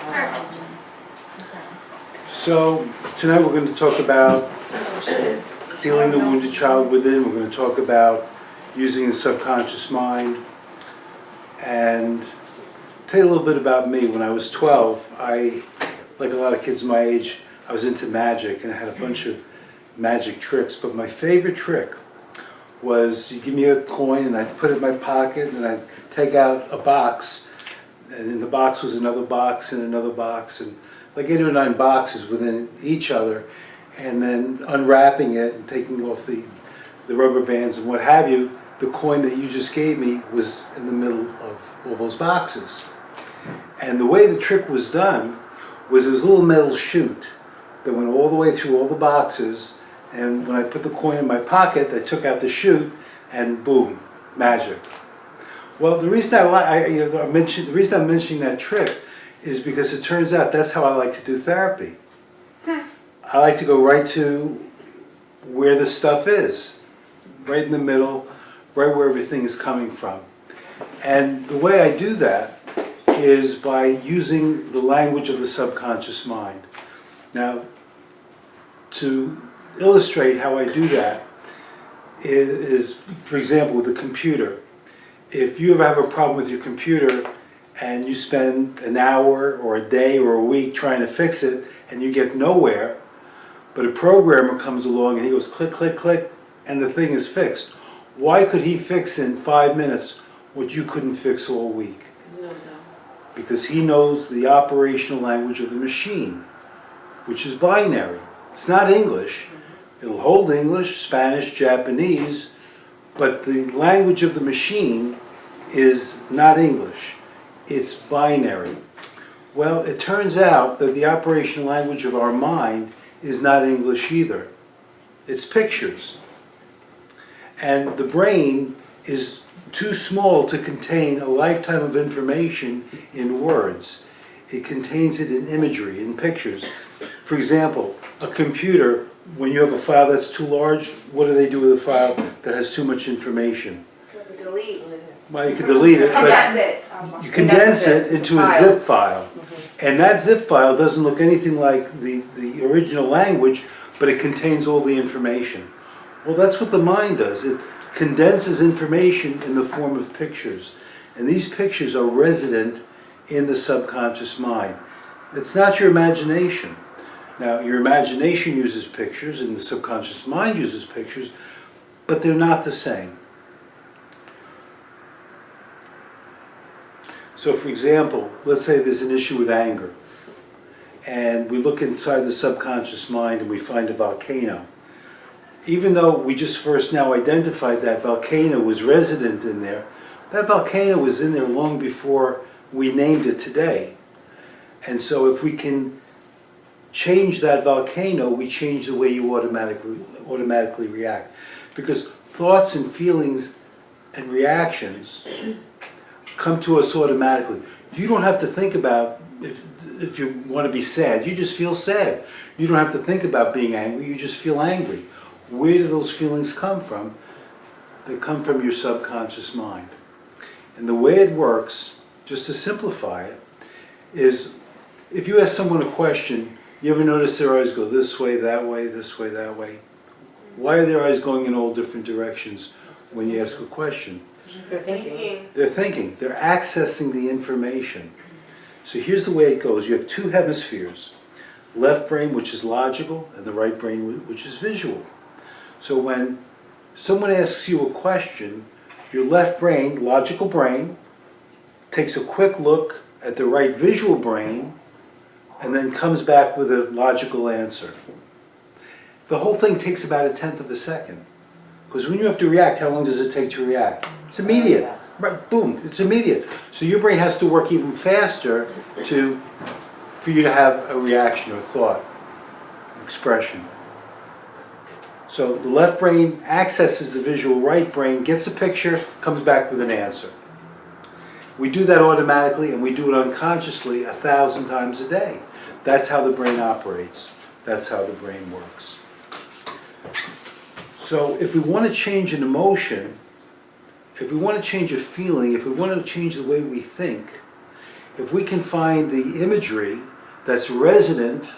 Perfect. So tonight we're going to talk about healing the wounded child within. We're going to talk about using the subconscious mind, and tell you a little bit about me. When I was 12, like a lot of kids my age, I was into magic and I had a bunch of magic tricks. But my favorite trick was you give me a coin and I'd put it in my pocket and I'd take out a box, and in the box was another box and another box, and like 8 or 9 boxes within each other, and then unwrapping it and taking off the rubber bands and what have you. The coin that you just gave me was in the middle of all those boxes. And the way the trick was done was there was a little metal chute that went all the way through all the boxes, and when I put the coin in my pocket, I took out the chute, and boom, magic. Well, the reason I'm mentioning that trick is because it turns out that's how I like to do therapy. I like to go right to where the stuff is, right in the middle, right where everything is coming from. And the way I do that is by using the language of the subconscious mind. Now, to illustrate how I do that is, for example, with a computer. If you ever have a problem with your computer and you spend an hour or a day or a week trying to fix it and you get nowhere, but a programmer comes along and he goes click, click, click, and the thing is fixed. Why could he fix in 5 minutes what you couldn't fix all week? Because he knows the operational language of the machine, which is binary. It's not English. It'll hold English, Spanish, Japanese, but the language of the machine is not English. It's binary. Well, it turns out that the operational language of our mind is not English either. It's pictures. And the brain is too small to contain a lifetime of information in words. It contains it in imagery, in pictures. For example, a computer, when you have a file that's too large, what do they do with a file that has too much information? Delete. Well, you can delete it, but you condense it into a zip file. And that zip file doesn't look anything like the original language, but it contains all the information. Well, that's what the mind does. It condenses information in the form of pictures. And these pictures are resident in the subconscious mind. It's not your imagination. Now, your imagination uses pictures and the subconscious mind uses pictures, but they're not the same. So, for example, let's say there's an issue with anger, and we look inside the subconscious mind and we find a volcano. Even though we just first now identified that volcano was resident in there, that volcano was in there long before we named it today. And so if we can change that volcano, we change the way you automatically react. Because thoughts and feelings and reactions come to us automatically. You don't have to think about if you want to be sad. You just feel sad. You don't have to think about being angry. You just feel angry. Where do those feelings come from? They come from your subconscious mind. And the way it works, just to simplify it, is if you ask someone a question, you ever notice their eyes go this way, that way, this way, that way? Why are their eyes going in all different directions when you ask a question? They're thinking. They're thinking. They're accessing the information. So here's the way it goes. You have 2 hemispheres. Left brain, which is logical, and the right brain, which is visual. So when someone asks you a question, your left brain, logical brain, takes a quick look at the right visual brain and then comes back with a logical answer. The whole thing takes about 1/10 of a second. Because when you have to react, how long does it take to react? It's immediate. Right, boom, it's immediate. So your brain has to work even faster for you to have a reaction or thought, expression. So the left brain accesses the visual right brain, gets a picture, comes back with an answer. We do that automatically, and we do it unconsciously 1,000 times a day. That's how the brain operates. That's how the brain works. So if we want to change an emotion, if we want to change a feeling, if we want to change the way we think, if we can find the imagery that's resident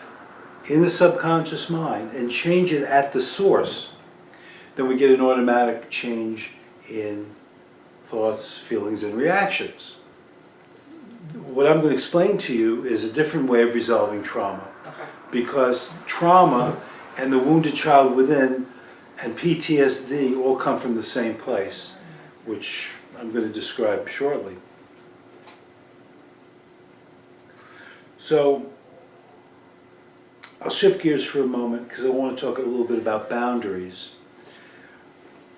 in the subconscious mind and change it at the source, then we get an automatic change in thoughts, feelings, and reactions. What I'm going to explain to you is a different way of resolving trauma. Okay. Because trauma and the wounded child within and PTSD all come from the same place, which I'm going to describe shortly. So, I'll shift gears for a moment because I want to talk a little bit about boundaries.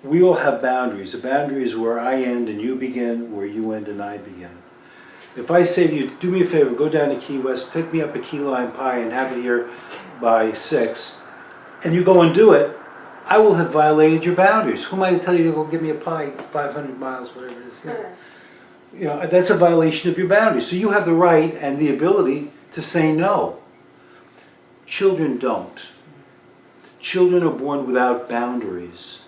We all have boundaries. A boundary is where I end and you begin, where you end and I begin. If I say to you, do me a favor, go down to Key West, pick me up a key lime pie and have it here by 6, and you go and do it, I will have violated your boundaries. Who am I to tell you to go get me a pie 500 miles, whatever it is? You know, that's a violation of your boundaries. So you have the right and the ability to say no. Children don't. Children are born without boundaries,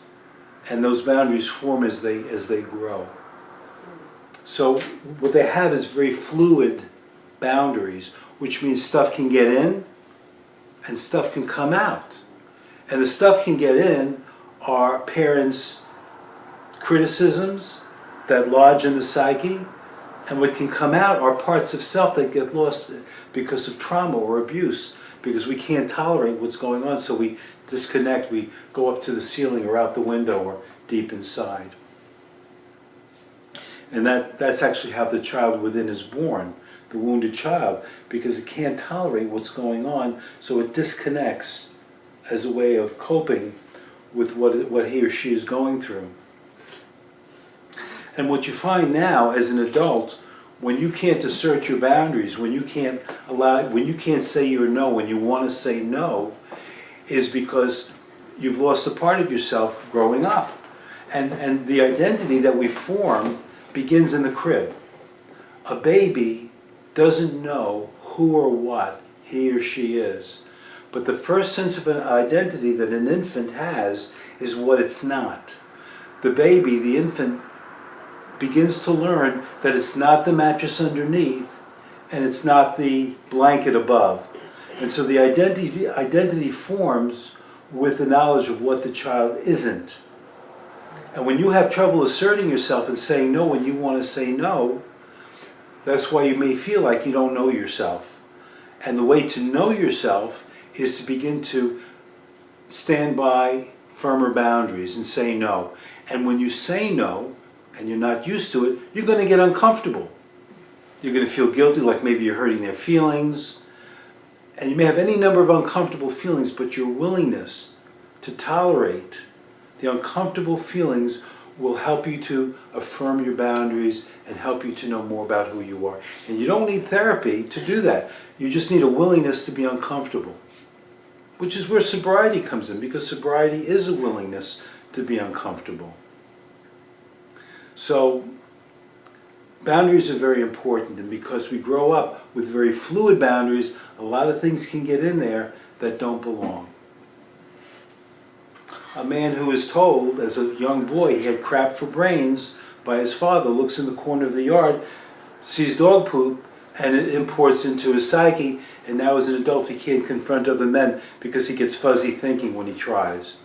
and those boundaries form as they grow. So what they have is very fluid boundaries, which means stuff can get in and stuff can come out. And the stuff can get in are parents' criticisms that lodge in the psyche, and what can come out are parts of self that get lost because of trauma or abuse, because we can't tolerate what's going on, so we disconnect, we go up to the ceiling or out the window or deep inside. And that's actually how the child within is born, the wounded child, because it can't tolerate what's going on, so it disconnects as a way of coping with what he or she is going through. And what you find now as an adult, when you can't assert your boundaries, when you can't say your no, when you want to say no, is because you've lost a part of yourself growing up. And the identity that we form begins in the crib. A baby doesn't know who or what he or she is. But the first sense of an identity that an infant has is what it's not. The baby, the infant, begins to learn that it's not the mattress underneath and it's not the blanket above. And so the identity forms with the knowledge of what the child isn't. And when you have trouble asserting yourself and saying no when you want to say no, that's why you may feel like you don't know yourself. And the way to know yourself is to begin to stand by firmer boundaries and say no. And when you say no, and you're not used to it, you're going to get uncomfortable. You're going to feel guilty, like maybe you're hurting their feelings. And you may have any number of uncomfortable feelings, but your willingness to tolerate the uncomfortable feelings will help you to affirm your boundaries and help you to know more about who you are. And you don't need therapy to do that. You just need a willingness to be uncomfortable, which is where sobriety comes in, because sobriety is a willingness to be uncomfortable. So boundaries are very important, and because we grow up with very fluid boundaries, a lot of things can get in there that don't belong. A man who is told as a young boy he had crap for brains by his father looks in the corner of the yard, sees dog poop, and it imports into his psyche, and now as an adult he can't confront other men because he gets fuzzy thinking when he tries,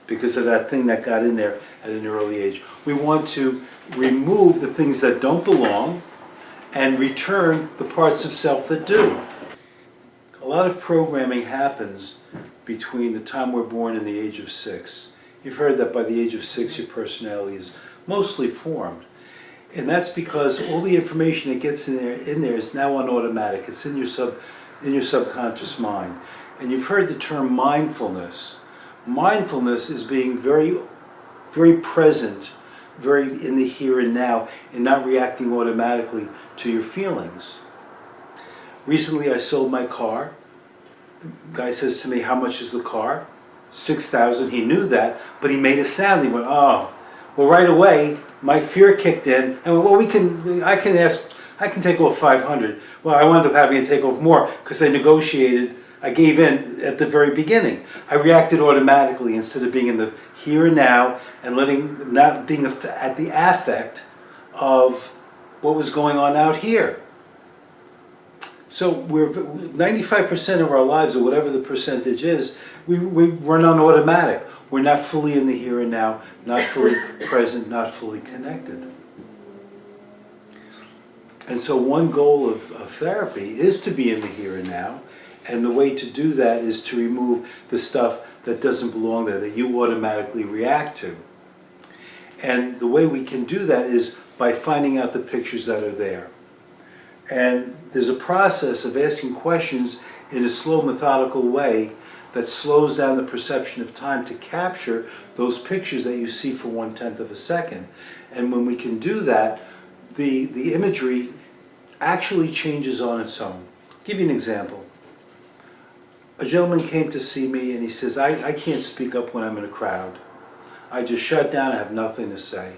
because of that thing that got in there at an early age. We want to remove the things that don't belong and return the parts of self that do. A lot of programming happens between the time we're born and the age of 6. You've heard that by the age of 6 your personality is mostly formed. And that's because all the information that gets in there is now on automatic. It's in your subconscious mind. And you've heard the term mindfulness. Mindfulness is being very, very present, very in the here and now, and not reacting automatically to your feelings. Recently I sold my car. The guy says to me, how much is the car? $6,000. He knew that, but he made a sound. He went, oh. Well, right away, my fear kicked in, and well, I can take off 500. Well, I wound up having to take off more because I negotiated. I gave in at the very beginning. I reacted automatically instead of being in the here and now and not being at the affect of what was going on out here. So we're 95% of our lives, or whatever the percentage is, we run on automatic. We're not fully in the here and now, not fully present, not fully connected. And so one goal of therapy is to be in the here and now, and the way to do that is to remove the stuff that doesn't belong there, that you automatically react to. And the way we can do that is by finding out the pictures that are there. And there's a process of asking questions in a slow, methodical way that slows down the perception of time to capture those pictures that you see for 1/10 of a second. And when we can do that, the imagery actually changes on its own. I'll give you an example. A gentleman came to see me and he says, I can't speak up when I'm in a crowd. I just shut down, I have nothing to say.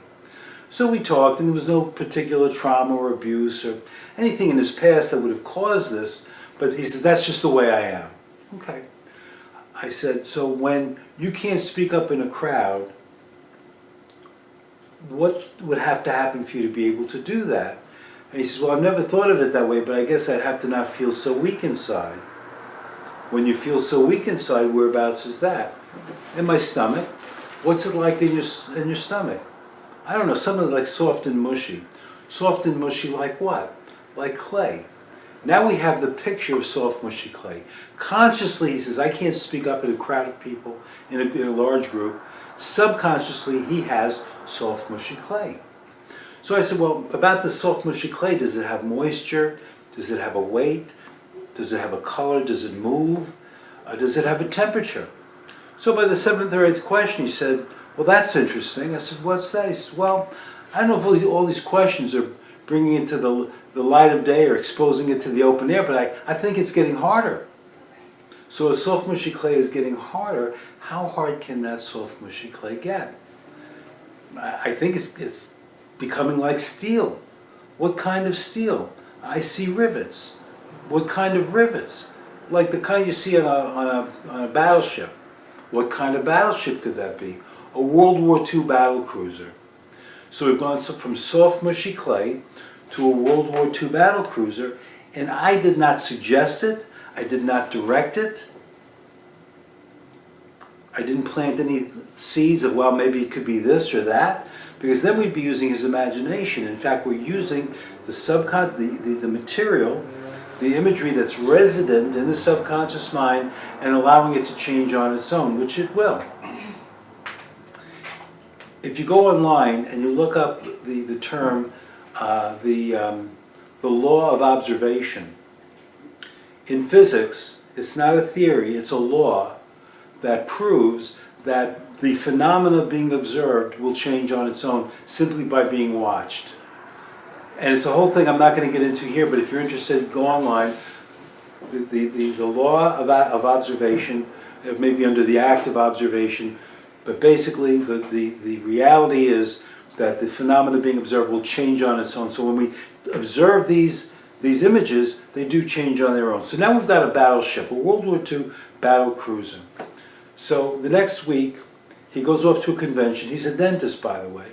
So we talked, and there was no particular trauma or abuse or anything in his past that would have caused this, but he says, that's just the way I am. Okay. I said, so when you can't speak up in a crowd, what would have to happen for you to be able to do that? And he says, well, I've never thought of it that way, but I guess I'd have to not feel so weak inside. When you feel so weak inside, whereabouts is that? In my stomach. What's it like in your stomach? I don't know, something like soft and mushy. Soft and mushy like what? Like clay. Now we have the picture of soft, mushy clay. Consciously, he says, I can't speak up in a crowd of people, in a large group. Subconsciously, he has soft, mushy clay. So I said, well, about the soft, mushy clay, does it have moisture? Does it have a weight? Does it have a color? Does it move? Does it have a temperature? So by the 7th or 8th question, he said, well, that's interesting. I said, what's that? He said, well, I don't know if all these questions are bringing it to the light of day or exposing it to the open air, but I think it's getting harder. So as soft, mushy clay is getting harder, how hard can that soft, mushy clay get? I think it's becoming like steel. What kind of steel? I see rivets. What kind of rivets? Like the kind you see on a battleship. What kind of battleship could that be? A World War II battle cruiser. So we've gone from soft, mushy clay to a World War II battle cruiser, and I did not suggest it. I did not direct it. I didn't plant any seeds of, well, maybe it could be this or that, because then we'd be using his imagination. In fact, we're using the material, the imagery that's resident in the subconscious mind, and allowing it to change on its own, which it will. If you go online and you look up the term, the law of observation, in physics, it's not a theory, it's a law that proves that the phenomena being observed will change on its own simply by being watched. And it's a whole thing I'm not going to get into here, but if you're interested, go online. The law of observation, maybe under the act of observation, but basically the reality is that the phenomena being observed will change on its own. So when we observe these images, they do change on their own. So now we've got a battleship, a World War II battle cruiser. So the next week, he goes off to a convention. He's a dentist, by the way.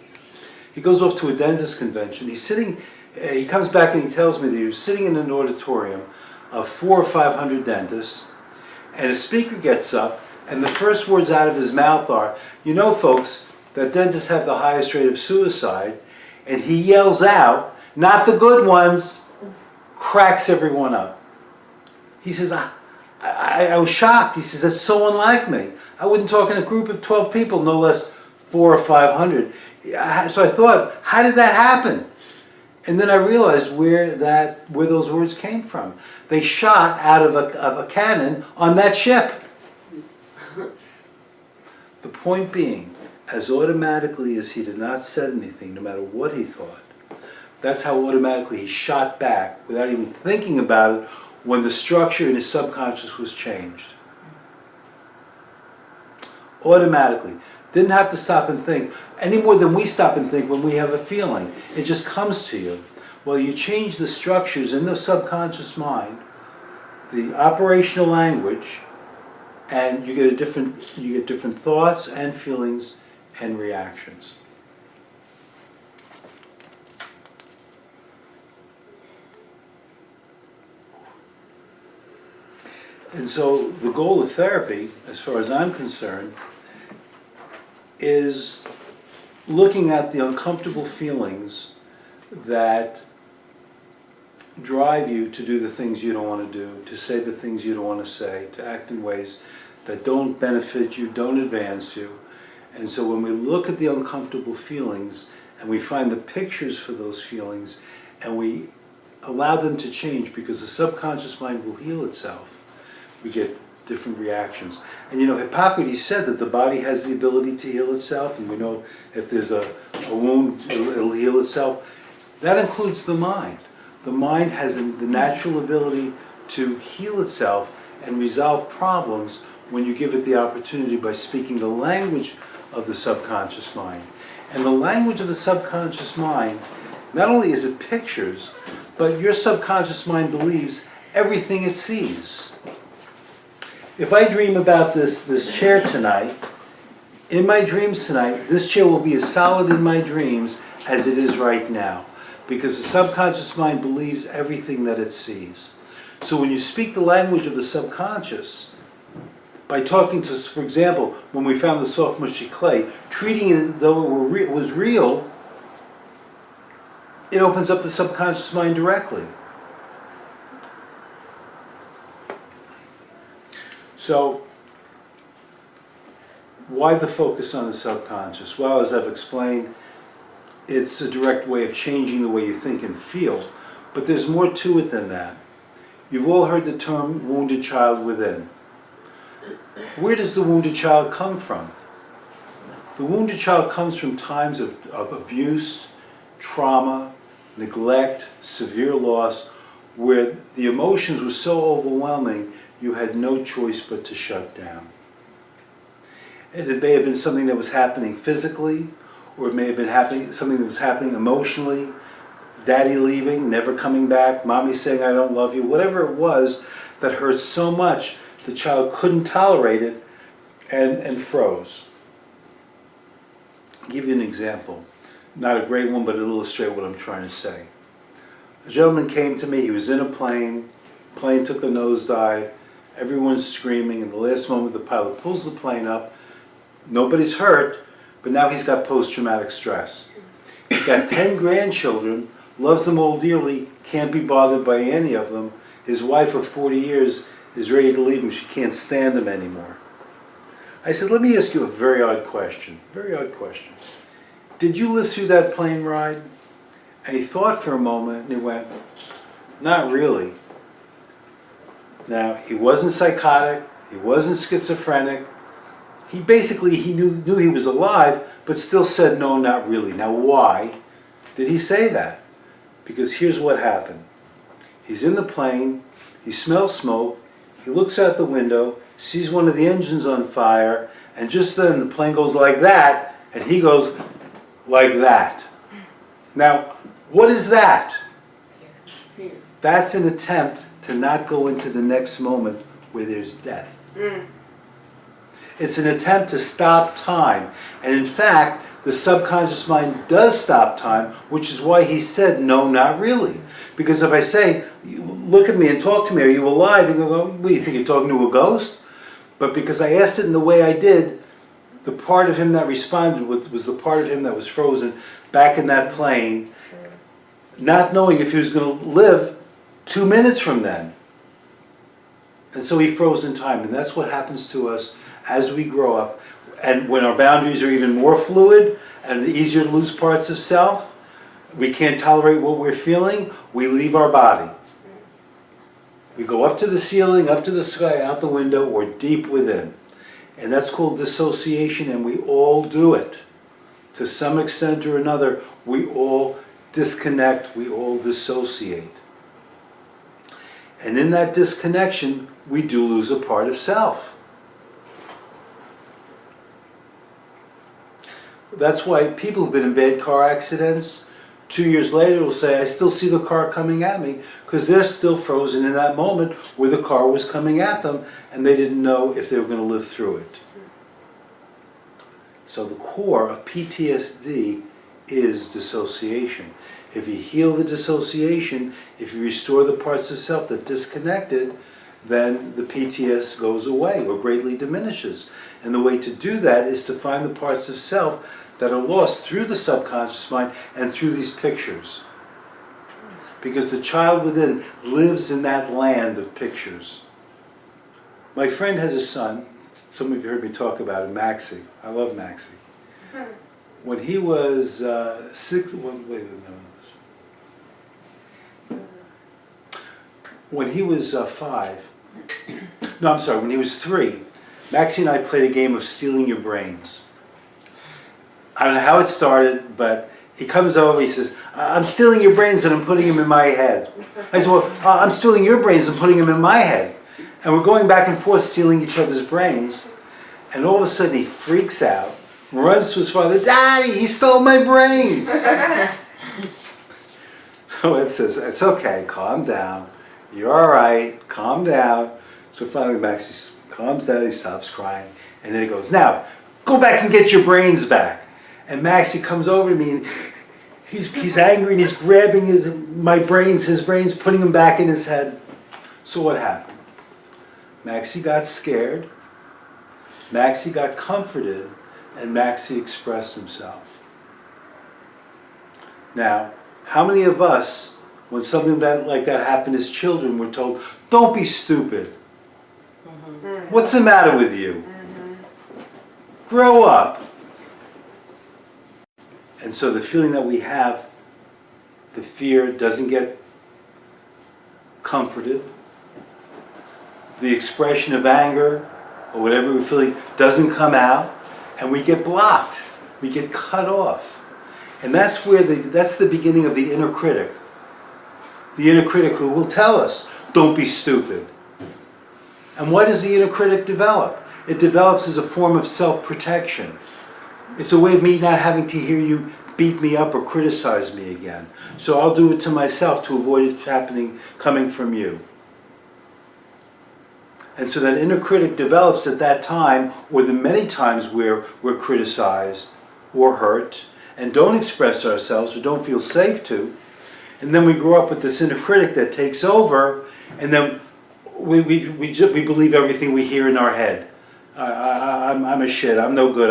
He goes off to a dentist convention. He's sitting, he comes back and he tells me that he was sitting in an auditorium of 400 or 500 dentists, and a speaker gets up, and the first words out of his mouth are, you know, folks, that dentists have the highest rate of suicide, and he yells out, not the good ones, cracks everyone up. He says, I was shocked. He says, that's so unlike me. I wouldn't talk in a group of 12 people, no less 400 or 500. So I thought, how did that happen? And then I realized where those words came from. They shot out of a cannon on that ship. The point being, as automatically as he did not say anything, no matter what he thought, that's how automatically he shot back without even thinking about it when the structure in his subconscious was changed. Automatically. Didn't have to stop and think, any more than we stop and think when we have a feeling. It just comes to you. Well, you change the structures in the subconscious mind, the operational language, and you get different thoughts and feelings and reactions. And so the goal of therapy, as far as I'm concerned, is looking at the uncomfortable feelings that drive you to do the things you don't want to do, to say the things you don't want to say, to act in ways that don't benefit you, don't advance you. And so when we look at the uncomfortable feelings and we find the pictures for those feelings and we allow them to change, because the subconscious mind will heal itself, we get different reactions. And you know, Hippocrates said that the body has the ability to heal itself, and we know if there's a wound, it'll heal itself. That includes the mind. The mind has the natural ability to heal itself and resolve problems when you give it the opportunity by speaking the language of the subconscious mind. And the language of the subconscious mind, not only is it pictures, but your subconscious mind believes everything it sees. If I dream about this chair tonight, in my dreams tonight, this chair will be as solid in my dreams as it is right now, because the subconscious mind believes everything that it sees. So when you speak the language of the subconscious, by talking to, for example, when we found the soft mushy clay, treating it as though it was real, it opens up the subconscious mind directly. So, why the focus on the subconscious? Well, as I've explained, it's a direct way of changing the way you think and feel, but there's more to it than that. You've all heard the term wounded child within. Where does the wounded child come from? The wounded child comes from times of abuse, trauma, neglect, severe loss, where the emotions were so overwhelming you had no choice but to shut down. And it may have been something that was happening physically, or it may have been something that was happening emotionally. Daddy leaving, never coming back, mommy saying I don't love you, whatever it was that hurt so much, the child couldn't tolerate it and froze. I'll give you an example. Not a great one, but it'll illustrate what I'm trying to say. A gentleman came to me, he was in a plane took a nosedive, everyone's screaming, and the last moment the pilot pulls the plane up, nobody's hurt, but now he's got post-traumatic stress. He's got 10 grandchildren, loves them all dearly, can't be bothered by any of them. His wife of 40 years is ready to leave him, she can't stand him anymore. I said, let me ask you a very odd question, Did you live through that plane ride? And he thought for a moment and he went, not really. Now, he wasn't psychotic, he wasn't schizophrenic. He knew he was alive, but still said, no, not really. Now, why did he say that? Because here's what happened. He's in the plane, he smells smoke, he looks out the window, sees one of the engines on fire, and just then the plane goes like that, and he goes like that. Now, what is that? Fear. That's an attempt to not go into the next moment where there's death. It's an attempt to stop time. And in fact, the subconscious mind does stop time, which is why he said, no, not really. Because if I say, look at me and talk to me, are you alive? You go, what do you think, you're talking to a ghost? But because I asked it in the way I did, the part of him that responded was the part of him that was frozen back in that plane, not knowing if he was going to live 2 minutes from then. And so he froze in time. And that's what happens to us as we grow up. And when our boundaries are even more fluid and easier to lose parts of self, we can't tolerate what we're feeling, we leave our body. We go up to the ceiling, up to the sky, out the window, or deep within. And that's called dissociation, and we all do it. To some extent or another, we all disconnect, we all dissociate. And in that disconnection, we do lose a part of self. That's why people who've been in bad car accidents, 2 years later will say, I still see the car coming at me, because they're still frozen in that moment where the car was coming at them, and they didn't know if they were going to live through it. So the core of PTSD is dissociation. If you heal the dissociation, if you restore the parts of self that disconnected, then the PTS goes away or greatly diminishes. And the way to do that is to find the parts of self that are lost through the subconscious mind and through these pictures. Because the child within lives in that land of pictures. My friend has a son, some of you heard me talk about him, Maxie. I love Maxie. When he was when he was 5, no, I'm sorry, when he was 3, Maxie and I played a game of stealing your brains. I don't know how it started, but he comes over, he says, I'm stealing your brains and I'm putting them in my head. I said, well, I'm stealing your brains and putting them in my head. And we're going back and forth stealing each other's brains. And all of a sudden he freaks out, runs to his father, Daddy, he stole my brains. So Ed says, it's okay, calm down. You're all right, calm down. So finally Maxie calms down, he stops crying. And then he goes, now, go back and get your brains back. And Maxie comes over to me and he's angry and he's grabbing his brains, putting them back in his head. So what happened? Maxie got scared, Maxie got comforted, and Maxie expressed himself. Now, how many of us, when something like that happened as children, were told, don't be stupid. Mm-hmm. What's the matter with you? Mm-hmm. Grow up. And so the feeling that we have, the fear doesn't get comforted. The expression of anger or whatever we're feeling doesn't come out, and we get blocked. We get cut off. And that's the beginning of the inner critic. The inner critic who will tell us, don't be stupid. And what does the inner critic develop? It develops as a form of self-protection. It's a way of me not having to hear you beat me up or criticize me again. So I'll do it to myself to avoid it coming from you. And so that inner critic develops at that time, or the many times where we're criticized or hurt and don't express ourselves or don't feel safe to. And then we grow up with this inner critic that takes over, and then we believe everything we hear in our head. I'm a shit, I'm no good,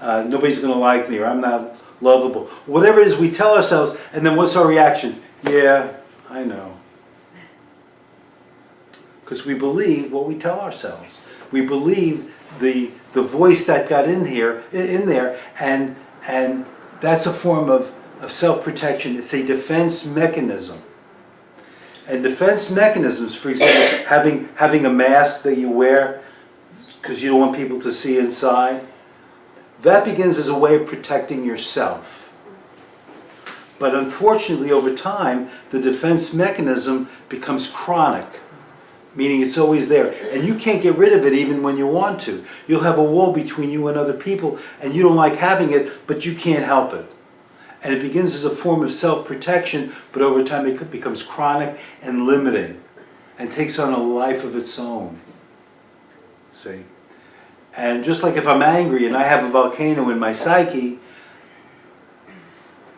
nobody's going to like me, or I'm not lovable. Whatever it is we tell ourselves, and then what's our reaction? Yeah, I know. Because we believe what we tell ourselves. We believe the voice that got in there, and that's a form of self-protection. It's a defense mechanism. And defense mechanisms, for example, having a mask that you wear because you don't want people to see inside, that begins as a way of protecting yourself. But unfortunately, over time, the defense mechanism becomes chronic, meaning it's always there. And you can't get rid of it even when you want to. You'll have a wall between you and other people, and you don't like having it, but you can't help it. And it begins as a form of self-protection, but over time it becomes chronic and limiting and takes on a life of its own. See? And just like if I'm angry and I have a volcano in my psyche,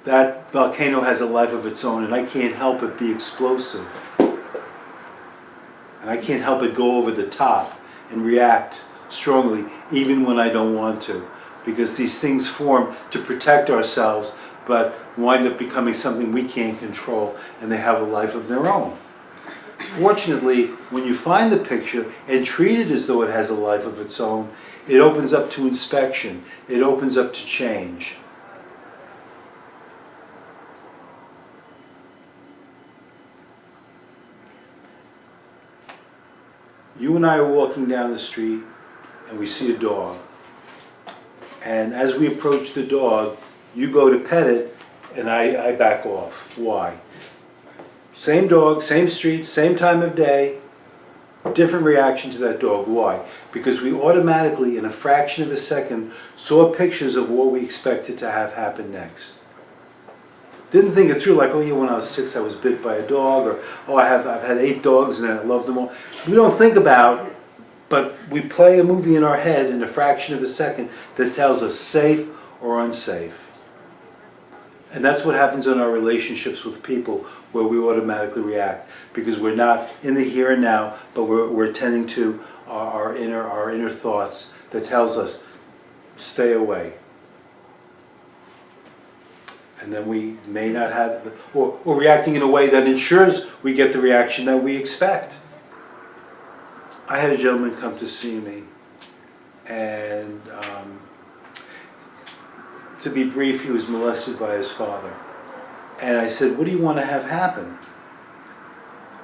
that volcano has a life of its own, and I can't help it be explosive. And I can't help it go over the top and react strongly, even when I don't want to. Because these things form to protect ourselves, but wind up becoming something we can't control, and they have a life of their own. Fortunately, when you find the picture and treat it as though it has a life of its own, it opens up to inspection. It opens up to change. You and I are walking down the street and we see a dog. And as we approach the dog, you go to pet it and I back off. Why? Same dog, same street, same time of day, different reaction to that dog. Why? Because we automatically, in a fraction of a second, saw pictures of what we expected to have happen next. Didn't think it through like, oh yeah, when I was 6 I was bit by a dog, or oh I've had 8 dogs and I love them all. We don't think about, but we play a movie in our head in a fraction of a second that tells us safe or unsafe. And that's what happens in our relationships with people, where we automatically react, because we're not in the here and now, but we're tending to our inner thoughts that tells us, stay away. And then we may not have, or reacting in a way that ensures we get the reaction that we expect. I had a gentleman come to see me, and to be brief, he was molested by his father. And I said, what do you want to have happen?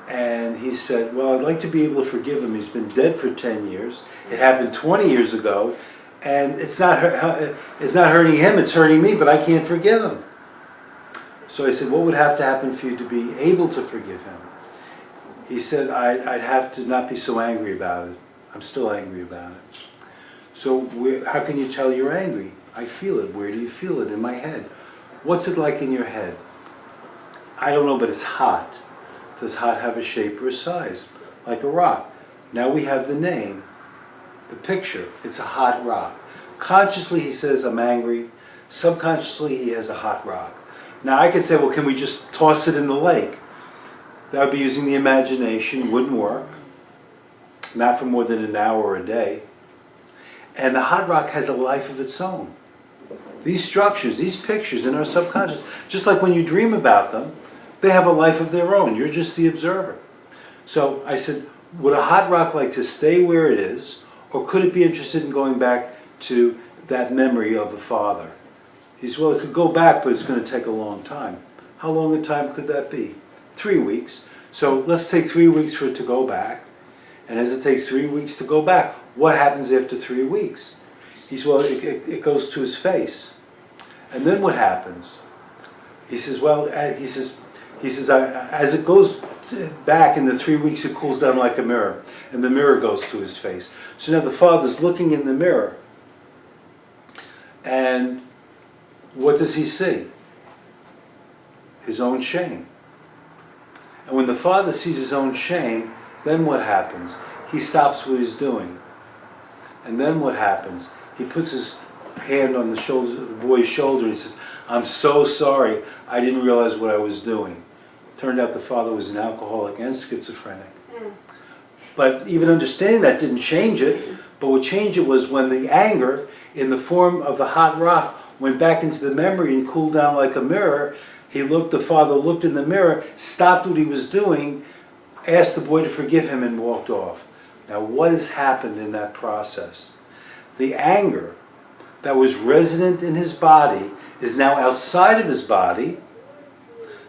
And he said, well, I'd like to be able to forgive him. He's been dead for 10 years. It happened 20 years ago, and it's not hurting him, it's hurting me, but I can't forgive him. So I said, what would have to happen for you to be able to forgive him? He said, I'd have to not be so angry about it. I'm still angry about it. So how can you tell you're angry? I feel it. Where do you feel it? In my head. What's it like in your head? I don't know, but it's hot. Does hot have a shape or a size? Like a rock. Now we have the name, the picture. It's a hot rock. Consciously he says, I'm angry. Subconsciously he has a hot rock. Now I could say, well, can we just toss it in the lake? That would be using the imagination, wouldn't work. Not for more than an hour or a day. And the hot rock has a life of its own. These structures, these pictures in our subconscious, just like when you dream about them, they have a life of their own. You're just the observer. So I said, would a hot rock like to stay where it is, or could it be interested in going back to that memory of the father? He said, well, it could go back, but it's going to take a long time. How long a time could that be? 3 weeks. So let's take 3 weeks for it to go back. And as it takes 3 weeks to go back, what happens after 3 weeks? He said, well, it goes to his face. And then what happens? He says, well, as it goes back in the 3 weeks, it cools down like a mirror. And the mirror goes to his face. So now the father's looking in the mirror. And what does he see? His own shame. And when the father sees his own shame, then what happens? He stops what he's doing. And then what happens? He puts his hand on the shoulder of the boy's shoulder and he says, I'm so sorry, I didn't realize what I was doing. Turned out the father was an alcoholic and schizophrenic. But even understanding that didn't change it. But what changed it was when the anger, in the form of the hot rock, went back into the memory and cooled down like a mirror. The father looked in the mirror, stopped what he was doing, asked the boy to forgive him, and walked off. Now what has happened in that process? The anger that was resident in his body is now outside of his body.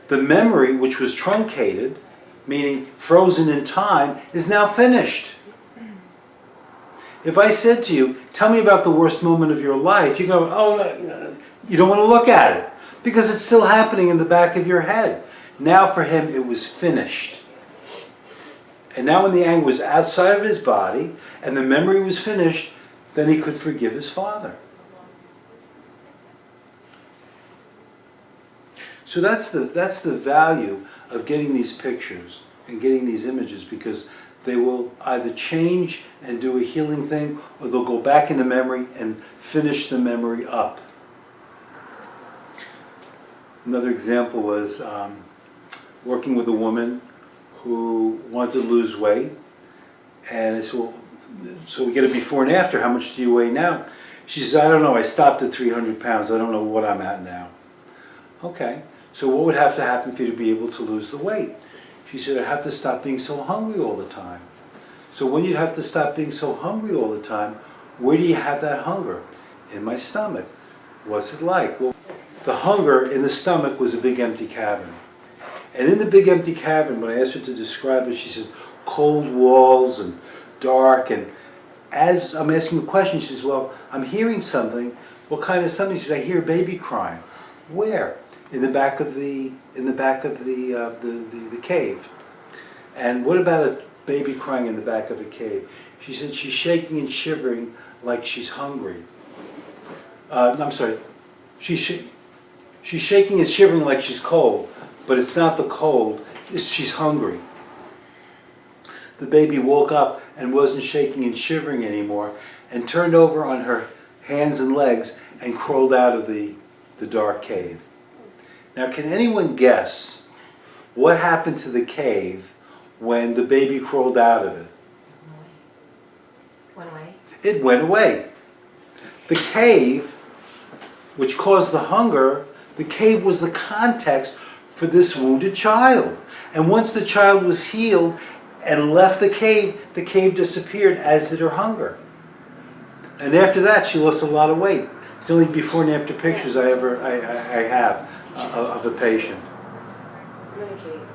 The memory, which was truncated, meaning frozen in time, is now finished. If I said to you, tell me about the worst moment of your life, you go, oh, no, you don't want to look at it, because it's still happening in the back of your head. Now for him, it was finished. And now when the anger was outside of his body, and the memory was finished, then he could forgive his father. So that's the value of getting these pictures and getting these images, because they will either change and do a healing thing, or they'll go back into memory and finish the memory up. Another example was working with a woman who wanted to lose weight. And I said, well, so we get a before and after. How much do you weigh now? She says, I don't know. I stopped at 300 pounds. I don't know what I'm at now. Okay. So what would have to happen for you to be able to lose the weight? She said, I have to stop being so hungry all the time. So when you have to stop being so hungry all the time, where do you have that hunger? In my stomach. What's it like? Well, the hunger in the stomach was a big empty cavern. And in the big empty cavern, when I asked her to describe it, she said, cold walls and dark. And as I'm asking the question, she says, well, I'm hearing something. What kind of something? She said, I hear a baby crying. Where? In the back of the cave. And what about a baby crying in the back of a cave? She said she's shaking and shivering like she's hungry. I'm sorry. She's shaking and shivering like she's cold, but it's not the cold. She's hungry. The baby woke up and wasn't shaking and shivering anymore, and turned over on her hands and legs and crawled out of the dark cave. Now, can anyone guess what happened to the cave when the baby crawled out of it? Went away. It went away. The cave, which caused the hunger, the cave was the context for this wounded child. And once the child was healed and left the cave disappeared, as did her hunger. And after that, she lost a lot of weight. It's only before and after pictures I have of a patient. Medicate.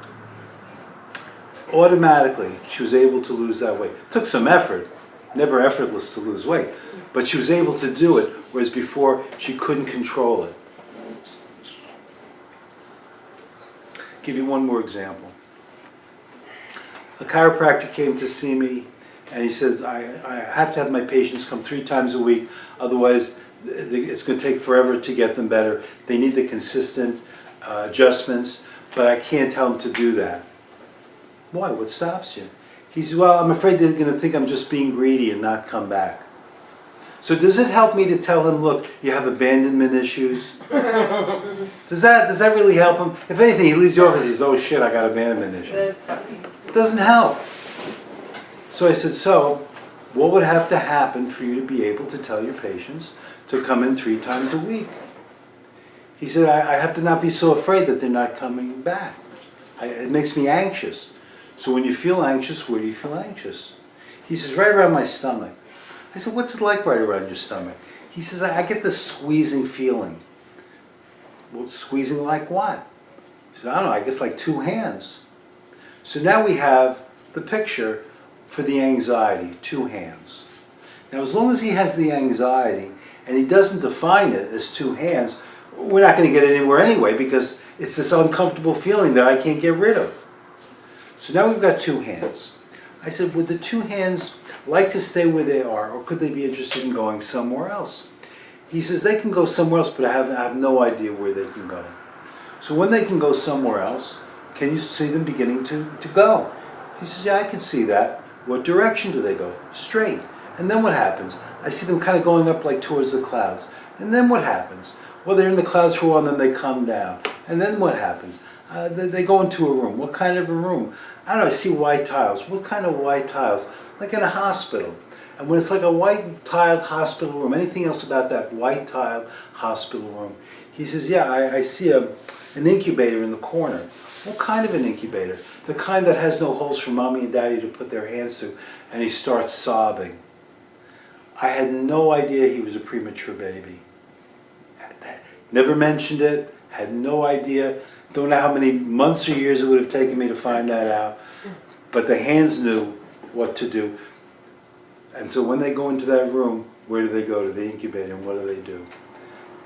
Automatically, she was able to lose that weight. It took some effort. Never effortless to lose weight. But she was able to do it, whereas before she couldn't control it. Give you one more example. A chiropractor came to see me, and he says, I have to have my patients come 3 times a week, otherwise it's going to take forever to get them better. They need the consistent adjustments, but I can't tell them to do that. Why? What stops you? He says, well, I'm afraid they're going to think I'm just being greedy and not come back. So does it help me to tell him, look, you have abandonment issues? Does that really help him? If anything, he leaves the office, he says, oh shit, I got abandonment issues. That's funny. It doesn't help. So I said, so what would have to happen for you to be able to tell your patients to come in 3 times a week? He said, I have to not be so afraid that they're not coming back. It makes me anxious. So when you feel anxious, where do you feel anxious? He says, right around my stomach. I said, what's it like right around your stomach? He says, I get this squeezing feeling. Well, squeezing like what? He says, I don't know, I guess like 2 hands. So now we have the picture for the anxiety, 2 hands. Now as long as he has the anxiety and he doesn't define it as 2 hands, we're not going to get anywhere anyway, because it's this uncomfortable feeling that I can't get rid of. So now we've got 2 hands. I said, would the 2 hands like to stay where they are, or could they be interested in going somewhere else? He says, they can go somewhere else, but I have no idea where they can go. So when they can go somewhere else, can you see them beginning to go? He says, yeah, I can see that. What direction do they go? Straight. And then what happens? I see them kind of going up like towards the clouds. And then what happens? Well, they're in the clouds for a while, and then they come down. And then what happens? They go into a room. What kind of a room? I don't know, I see white tiles. What kind of white tiles? Like in a hospital. And when it's like a white tiled hospital room, anything else about that white tiled hospital room? He says, yeah, I see an incubator in the corner. What kind of an incubator? The kind that has no holes for mommy and daddy to put their hands through. And he starts sobbing. I had no idea he was a premature baby. Never mentioned it, had no idea. Don't know how many months or years it would have taken me to find that out. But the hands knew what to do. And so when they go into that room, where do they go? To the incubator, and what do they do?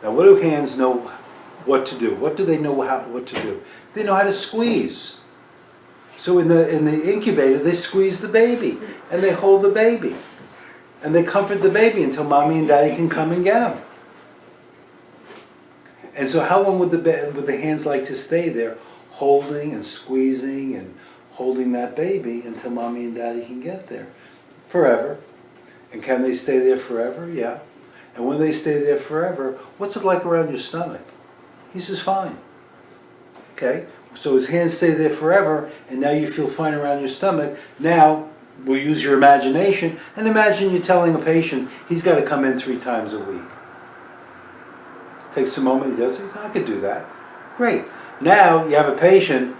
Now what do hands know what to do? What do they know what to do? They know how to squeeze. So in the incubator, they squeeze the baby, and they hold the baby. And they comfort the baby until mommy and daddy can come and get him. And so how long would the hands like to stay there, holding and squeezing and holding that baby until mommy and daddy can get there? Forever. And can they stay there forever? Yeah. And when they stay there forever, what's it like around your stomach? He says, fine. Okay? So his hands stay there forever, and now you feel fine around your stomach. Now, we'll use your imagination, and imagine you're telling a patient he's got to come in 3 times a week. Takes a moment, he does it, I could do that. Great. Now you have a patient,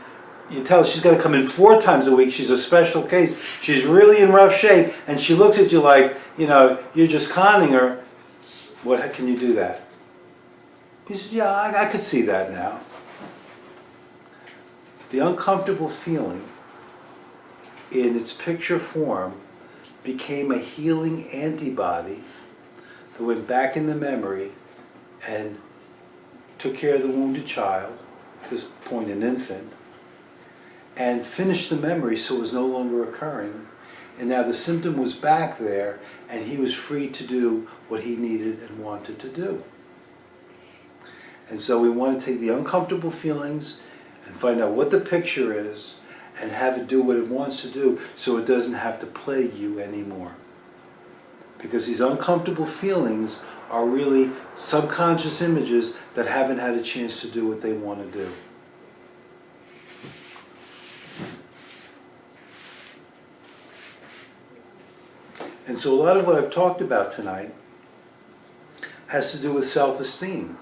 you tell her she's got to come in 4 times a week, she's a special case, she's really in rough shape, and she looks at you like, you know, you're just conning her. What, can you do that? He says, yeah, I could see that now. The uncomfortable feeling in its picture form became a healing antibody that went back in the memory and took care of the wounded child, at this point an infant, and finished the memory so it was no longer occurring. And now the symptom was back there, and he was free to do what he needed and wanted to do. And so we want to take the uncomfortable feelings and find out what the picture is and have it do what it wants to do so it doesn't have to plague you anymore. because these uncomfortable feelings are really subconscious images that haven't had a chance to do what they want to do. And so a lot of what I've talked about tonight has to do with self-esteem.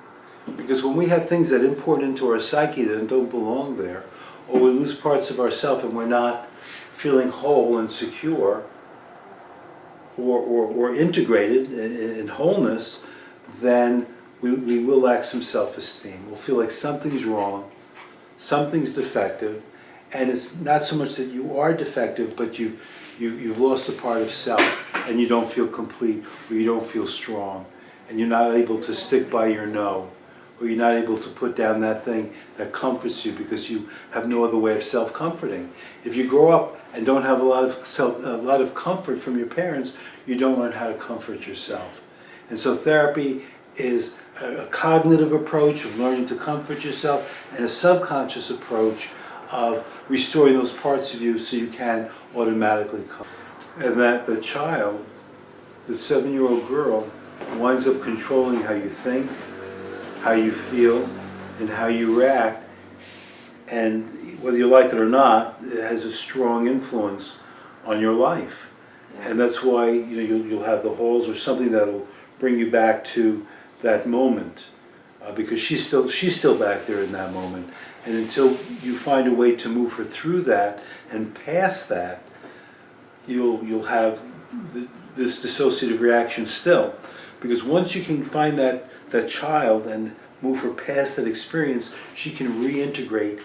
Because when we have things that import into our psyche that don't belong there, or we lose parts of ourself and we're not feeling whole and secure, or integrated in wholeness, then we will lack some self-esteem. We'll feel like something's wrong, something's defective, and it's not so much that you are defective, but you've lost a part of self, and you don't feel complete, or you don't feel strong, and you're not able to stick by your no, or you're not able to put down that thing that comforts you because you have no other way of self-comforting. If you grow up and don't have a lot of comfort from your parents, you don't learn how to comfort yourself. And so therapy is a cognitive approach of learning to comfort yourself, and a subconscious approach of restoring those parts of you so you can automatically comfort. And that the child, the 7-year-old girl, winds up controlling how you think, how you feel, and how you react, and whether you like it or not, it has a strong influence on your life. Yeah. And that's why you'll have the halls or something that'll bring you back to that moment, because she's still back there in that moment. And until you find a way to move her through that and past that, you'll have this dissociative reaction still. Because once you can find that child and move her past that experience, she can reintegrate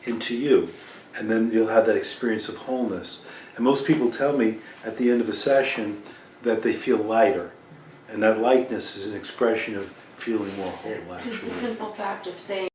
into you. And then you'll have that experience of wholeness. And most people tell me at the end of a session that they feel lighter. And that lightness is an expression of feeling more whole, actually. Just the simple fact of saying,